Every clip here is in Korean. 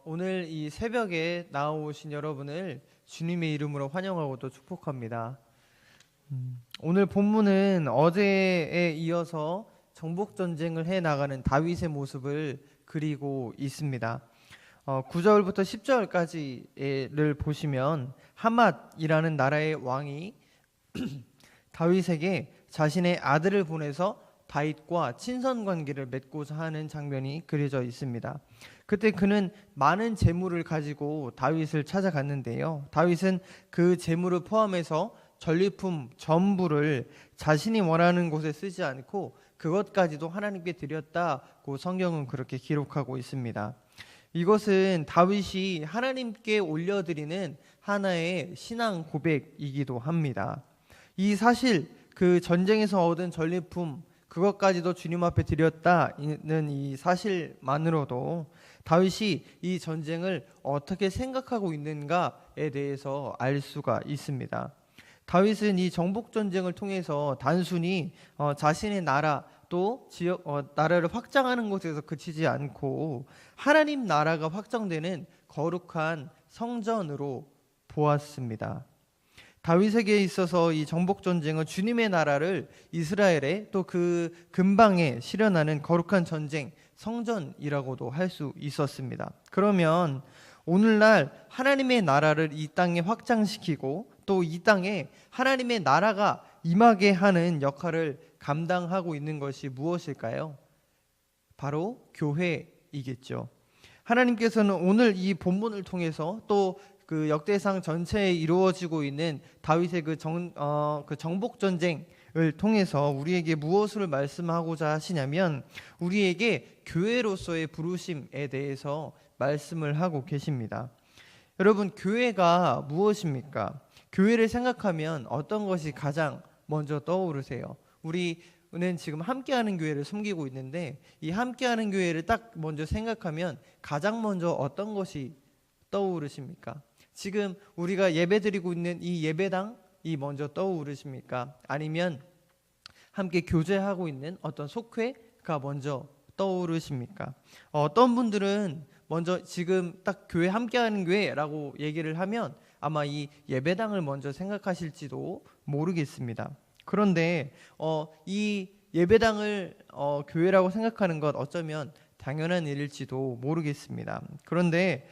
오늘 이 새벽에 나오신 여러분을 주님의 이름으로 환영하고 또 축복합니다. 오늘 본문은 어제에 이어서 정복 전쟁을 해 나가는 다윗의 모습을 그리고 있습니다. 9절부터 10절까지를 보시면 하맛이라는 나라의 왕이 다윗에게 자신의 아들을 보내서 다윗과 친선 관계를 맺고자 하는 장면이 그려져 있습니다. 그때 그는 많은 재물을 가지고 다윗을 찾아갔는데요. 다윗은 그 재물을 포함해서 전리품 전부를 자신이 원하는 곳에 쓰지 않고 그것까지도 하나님께 드렸다고 성경은 그렇게 기록하고 있습니다. 이것은 다윗이 하나님께 올려드리는 하나의 신앙 고백이기도 합니다. 이 사실, 그 전쟁에서 얻은 전리품 그것까지도 주님 앞에 드렸다는 이 사실만으로도 다윗이 이 전쟁을 어떻게 생각하고 있는가에 대해서 알 수가 있습니다. 다윗은 이 정복 전쟁을 통해서 단순히 자신의 나라 또 지역 나라를 확장하는 곳에서 그치지 않고 하나님 나라가 확정되는 거룩한 성전으로 보았습니다. 다윗에게 있어서 이 정복 전쟁은 주님의 나라를 이스라엘에 또 그 근방에 실현하는 거룩한 전쟁, 성전이라고도 할 수 있었습니다. 그러면 오늘날 하나님의 나라를 이 땅에 확장시키고 또 이 땅에 하나님의 나라가 임하게 하는 역할을 감당하고 있는 것이 무엇일까요? 바로 교회이겠죠. 하나님께서는 오늘 이 본문을 통해서 또 그 역대상 전체에 이루어지고 있는 다윗의 그 정복 전쟁을 통해서 우리에게 무엇을 말씀하고자 하시냐면 우리에게 교회로서의 부르심에 대해서 말씀을 하고 계십니다. 여러분, 교회가 무엇입니까? 교회를 생각하면 어떤 것이 가장 먼저 떠오르세요? 우리는 지금 함께하는 교회를 섬기고 있는데 이 함께하는 교회를 딱 먼저 생각하면 가장 먼저 어떤 것이 떠오르십니까? 지금 우리가 예배드리고 있는 이 예배당이 먼저 떠오르십니까? 아니면 함께 교제하고 있는 어떤 속회가 먼저 떠오르십니까? 어떤 분들은 먼저 지금 딱 교회 함께하는 교회라고 얘기를 하면 아마 이 예배당을 먼저 생각하실지도 모르겠습니다. 그런데 이 예배당을 교회라고 생각하는 것 어쩌면 당연한 일일지도 모르겠습니다. 그런데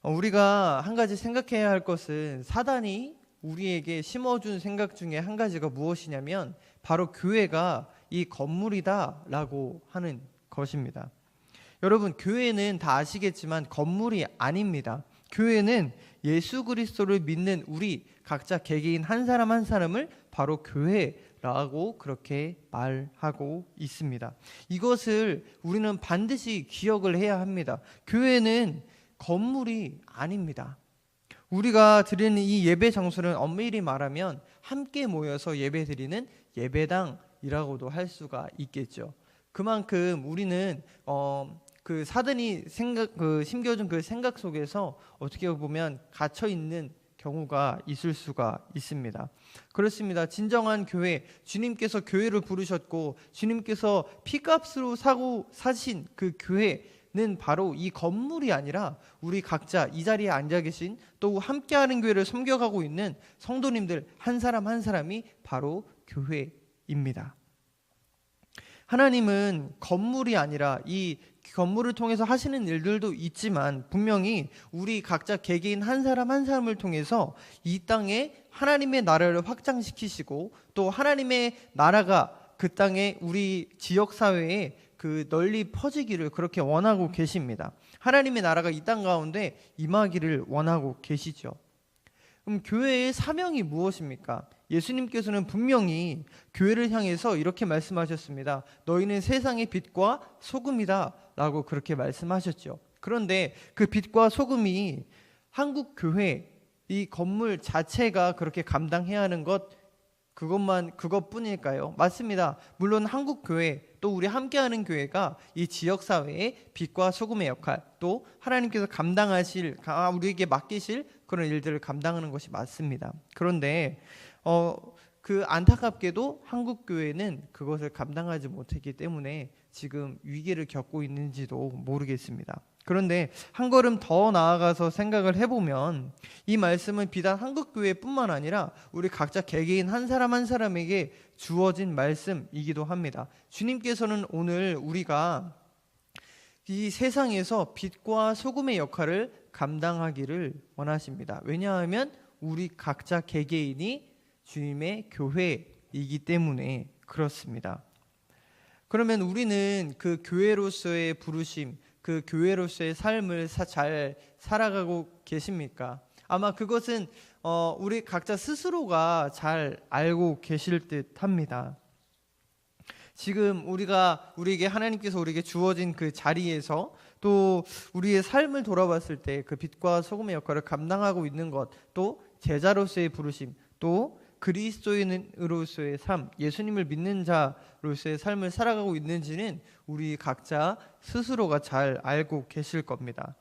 우리가 한 가지 생각해야 할 것은 사단이 우리에게 심어준 생각 중에 한 가지가 무엇이냐면 바로 교회가 이 건물이다라고 하는 것입니다. 여러분, 교회는 다 아시겠지만 건물이 아닙니다. 교회는 예수 그리스도를 믿는 우리 각자 개개인 한 사람 한 사람을 바로 교회라고 그렇게 말하고 있습니다. 이것을 우리는 반드시 기억을 해야 합니다. 교회는 건물이 아닙니다. 우리가 드리는 이 예배 장소는 엄밀히 말하면 함께 모여서 예배드리는 예배당이라고도 할 수가 있겠죠. 그만큼 우리는 그 사단이 심겨준 그 생각 속에서 어떻게 보면 갇혀 있는 경우가 있을 수가 있습니다. 그렇습니다. 진정한 교회, 주님께서 교회를 부르셨고 주님께서 피값으로 사신 그 교회는 바로 이 건물이 아니라 우리 각자 이 자리에 앉아 계신 또 함께하는 교회를 섬겨가고 있는 성도님들 한 사람 한 사람이 바로 교회입니다. 하나님은 건물이 아니라 이 건물을 통해서 하시는 일들도 있지만 분명히 우리 각자 개개인 한 사람 한 사람을 통해서 이 땅에 하나님의 나라를 확장시키시고 또 하나님의 나라가 그 땅에 우리 지역사회에 그 널리 퍼지기를 그렇게 원하고 계십니다. 하나님의 나라가 이 땅 가운데 임하기를 원하고 계시죠. 그럼 교회의 사명이 무엇입니까? 예수님께서는 분명히 교회를 향해서 이렇게 말씀하셨습니다. 너희는 세상의 빛과 소금이다 라고 그렇게 말씀하셨죠. 그런데 그 빛과 소금이 한국 교회 이 건물 자체가 그렇게 감당해야 하는 그것뿐일까요? 맞습니다. 물론 한국 교회 또 우리 함께하는 교회가 이 지역 사회의 빛과 소금의 역할 또 하나님께서 우리에게 맡기실 그런 일들을 감당하는 것이 맞습니다. 그런데 그 안타깝게도 한국 교회는 그것을 감당하지 못했기 때문에 지금 위기를 겪고 있는지도 모르겠습니다. 그런데 한 걸음 더 나아가서 생각을 해보면 이 말씀은 비단 한국교회뿐만 아니라 우리 각자 개개인 한 사람 한 사람에게 주어진 말씀이기도 합니다. 주님께서는 오늘 우리가 이 세상에서 빛과 소금의 역할을 감당하기를 원하십니다. 왜냐하면 우리 각자 개개인이 주님의 교회이기 때문에 그렇습니다. 그러면 우리는 그 교회로서의 부르심, 그 교회로서의 삶을 잘 살아가고 계십니까? 아마 그것은 우리 각자 스스로가 잘 알고 계실 듯합니다. 지금 우리에게 하나님께서 우리에게 주어진 그 자리에서 또 우리의 삶을 돌아봤을 때 그 빛과 소금의 역할을 감당하고 있는 것, 또 제자로서의 부르심, 또 그리스도인으로서의 삶, 예수님을 믿는 자로서의 삶을 살아가고 있는지는 우리 각자 스스로가 잘 알고 계실 겁니다.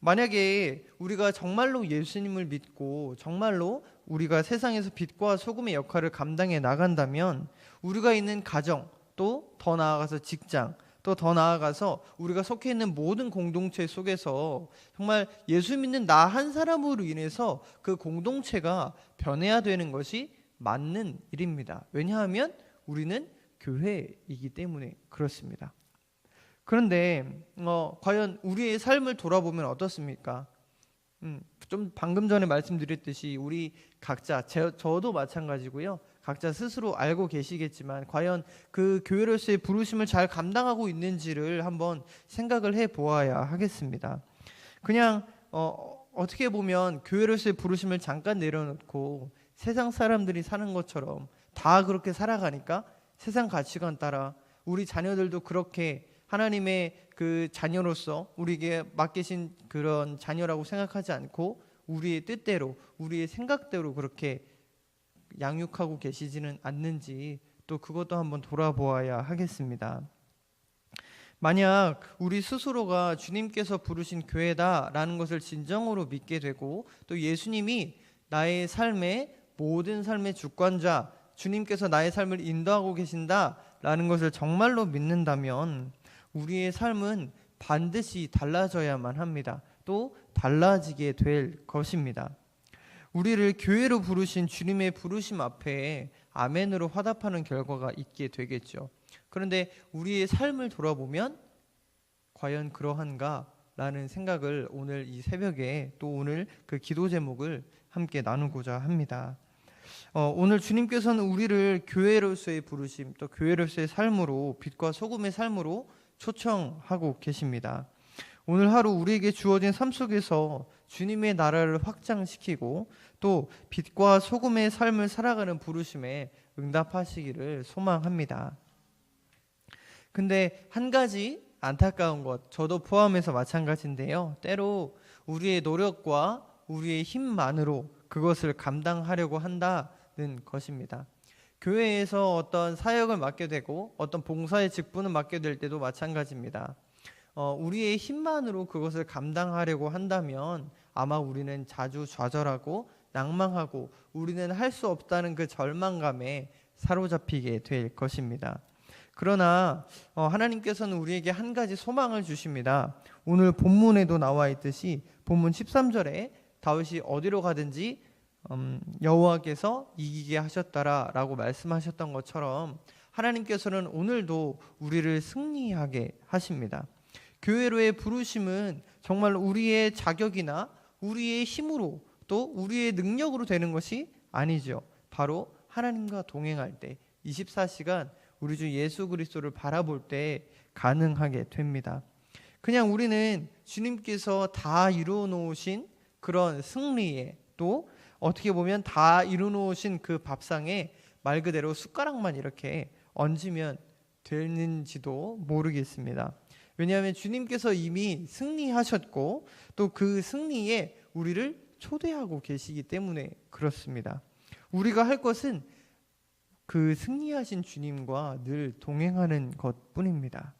만약에 우리가 정말로 예수님을 믿고 정말로 우리가 세상에서 빛과 소금의 역할을 감당해 나간다면 우리가 있는 가정, 또 더 나아가서 직장, 또 더 나아가서 우리가 속해 있는 모든 공동체 속에서 정말 예수 믿는 나 한 사람으로 인해서 그 공동체가 변해야 되는 것이 맞는 일입니다. 왜냐하면 우리는 교회이기 때문에 그렇습니다. 그런데 과연 우리의 삶을 돌아보면 어떻습니까? 좀 방금 전에 말씀드렸듯이 우리 각자, 저도 마찬가지고요. 각자 스스로 알고 계시겠지만 과연 그 교회로서의 부르심을 잘 감당하고 있는지를 한번 생각을 해보아야 하겠습니다. 그냥 어떻게 보면 교회로서의 부르심을 잠깐 내려놓고 세상 사람들이 사는 것처럼 다 그렇게 살아가니까 세상 가치관 따라 우리 자녀들도 그렇게 하나님의 그 자녀로서 우리에게 맡기신 그런 자녀라고 생각하지 않고 우리의 뜻대로, 우리의 생각대로 그렇게 양육하고 계시지는 않는지 또 그것도 한번 돌아보아야 하겠습니다. 만약 우리 스스로가 주님께서 부르신 교회다라는 것을 진정으로 믿게 되고 또 예수님이 나의 삶의 모든 삶의 주권자, 주님께서 나의 삶을 인도하고 계신다라는 것을 정말로 믿는다면 우리의 삶은 반드시 달라져야만 합니다. 또 달라지게 될 것입니다. 우리를 교회로 부르신 주님의 부르심 앞에 아멘으로 화답하는 결과가 있게 되겠죠. 그런데 우리의 삶을 돌아보면 과연 그러한가? 라는 생각을 오늘 이 새벽에 또 오늘 그 기도 제목을 함께 나누고자 합니다. 오늘 주님께서는 우리를 교회로서의 부르심, 또 교회로서의 삶으로 빛과 소금의 삶으로 초청하고 계십니다. 오늘 하루 우리에게 주어진 삶 속에서 주님의 나라를 확장시키고 또 빛과 소금의 삶을 살아가는 부르심에 응답하시기를 소망합니다. 근데 한 가지 안타까운 것, 저도 포함해서 마찬가지인데요. 때로 우리의 노력과 우리의 힘만으로 그것을 감당하려고 한다는 것입니다. 교회에서 어떤 사역을 맡게 되고 어떤 봉사의 직분을 맡게 될 때도 마찬가지입니다. 우리의 힘만으로 그것을 감당하려고 한다면 아마 우리는 자주 좌절하고 낭망하고 우리는 할 수 없다는 그 절망감에 사로잡히게 될 것입니다. 그러나 하나님께서는 우리에게 한 가지 소망을 주십니다. 오늘 본문에도 나와 있듯이 본문 13절에 다윗이 어디로 가든지 여호와께서 이기게 하셨다라고 말씀하셨던 것처럼 하나님께서는 오늘도 우리를 승리하게 하십니다. 교회로의 부르심은 정말 우리의 자격이나 우리의 힘으로 또 우리의 능력으로 되는 것이 아니죠. 바로 하나님과 동행할 때 24시간 우리 주 예수 그리스도를 바라볼 때 가능하게 됩니다. 그냥 우리는 주님께서 다 이루어 놓으신 그런 승리에 또 어떻게 보면 다 이루어 놓으신 그 밥상에 말 그대로 숟가락만 이렇게 얹으면 되는지도 모르겠습니다. 왜냐하면 주님께서 이미 승리하셨고 또 그 승리에 우리를 초대하고 계시기 때문에 그렇습니다. 우리가 할 것은 그 승리하신 주님과 늘 동행하는 것뿐입니다.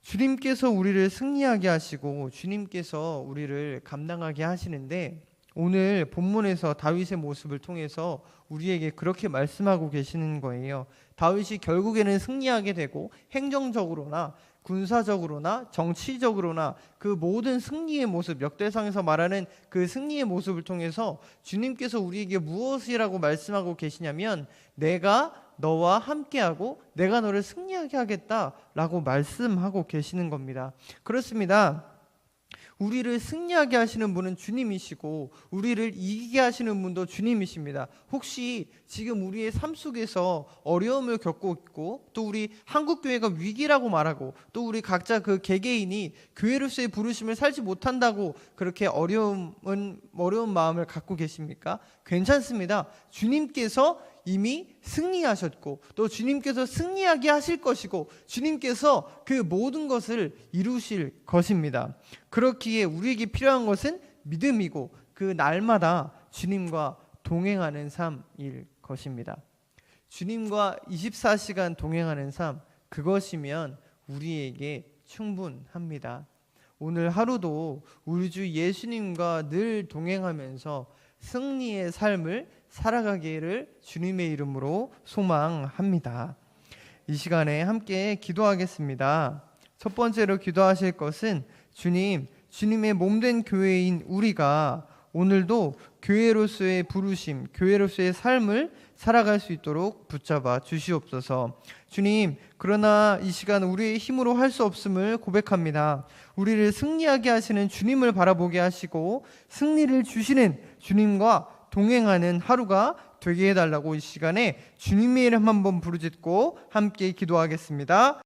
주님께서 우리를 승리하게 하시고 주님께서 우리를 감당하게 하시는데 오늘 본문에서 다윗의 모습을 통해서 우리에게 그렇게 말씀하고 계시는 거예요. 다윗이 결국에는 승리하게 되고 행정적으로나 군사적으로나 정치적으로나 그 모든 승리의 모습, 역대상에서 말하는 그 승리의 모습을 통해서 주님께서 우리에게 무엇이라고 말씀하고 계시냐면 내가 너와 함께하고 내가 너를 승리하게 하겠다라고 말씀하고 계시는 겁니다. 그렇습니다. 우리를 승리하게 하시는 분은 주님이시고 우리를 이기게 하시는 분도 주님이십니다. 혹시 지금 우리의 삶 속에서 어려움을 겪고 있고 또 우리 한국교회가 위기라고 말하고 또 우리 각자 그 개개인이 교회로서의 부르심을 살지 못한다고 그렇게 어려운 마음을 갖고 계십니까? 괜찮습니다. 주님께서 이미 승리하셨고 또 주님께서 승리하게 하실 것이고 주님께서 그 모든 것을 이루실 것입니다. 그렇기에 우리에게 필요한 것은 믿음이고 그 날마다 주님과 동행하는 삶일 것입니다. 주님과 24시간 동행하는 삶, 그것이면 우리에게 충분합니다. 오늘 하루도 우리 주 예수님과 늘 동행하면서 승리의 삶을 살아가기를 주님의 이름으로 소망합니다. 이 시간에 함께 기도하겠습니다. 첫 번째로 기도하실 것은 주님의 몸된 교회인 우리가 오늘도 교회로서의 부르심, 교회로서의 삶을 살아갈 수 있도록 붙잡아 주시옵소서. 주님, 그러나 이 시간 우리의 힘으로 할 수 없음을 고백합니다. 우리를 승리하게 하시는 주님을 바라보게 하시고 승리를 주시는 주님과 동행하는 하루가 되게 해달라고 이 시간에 주님의 이름 한번 부르짖고 함께 기도하겠습니다.